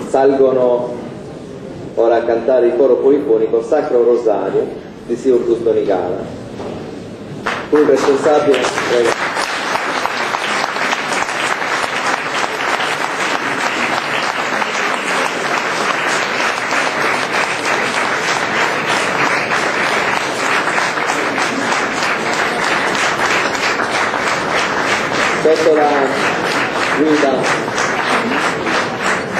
Salgono ora a cantare il coro polifonico Sacro Rosario di Signor Augusto Nicala. Il responsabile, prego. Sotto la guida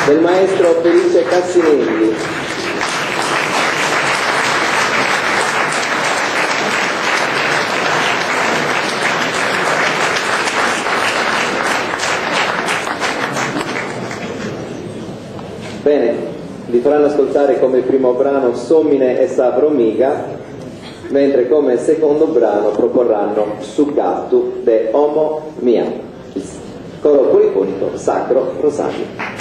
del maestro Felice Cassinelli. Bene, vi faranno ascoltare come primo brano Sommine e Sapro Miga, mentre come secondo brano proporranno Succatu de Homo Mia, il coro polifonico Sacro Rosario.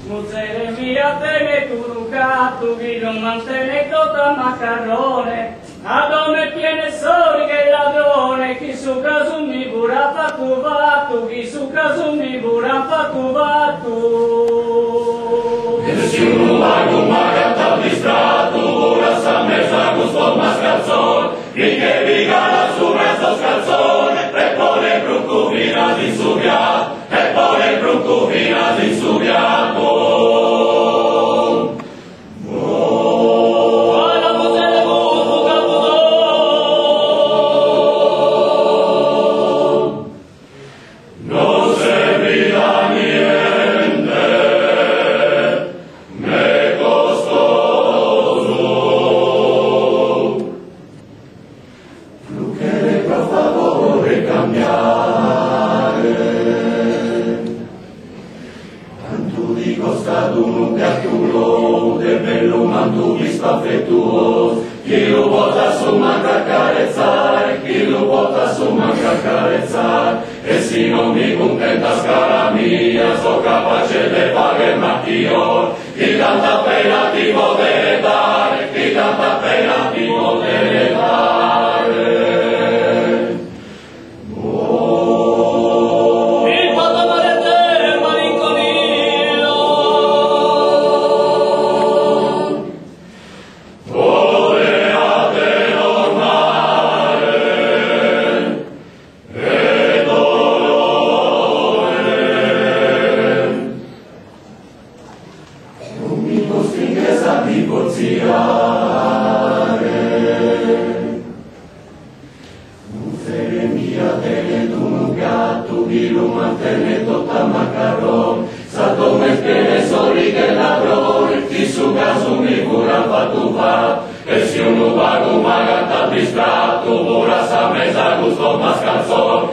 Musere mia tene turucato, chi non mantiene cotta maccarrone, a donne piene soli che ladrone, chi su caso mi vuole. buran fatu, gisuka zumbi buran fatu. Si uno vago magata distratto, rasa mesa gusto mas calzón, y que diga las ubras dos calzón, e por el bruncuvina di subia, e por el bruncuvina di subia. Chi lo vota su manca carezzare, chi lo vota su manca carezzare, e se non mi contenta scala mia, so capace di fare macchio, chi tanta pena ti vuole dare, chi tanta pena ti vuole dare. E se uno vago magata distratto, ora sa mezza gusto mas calzone,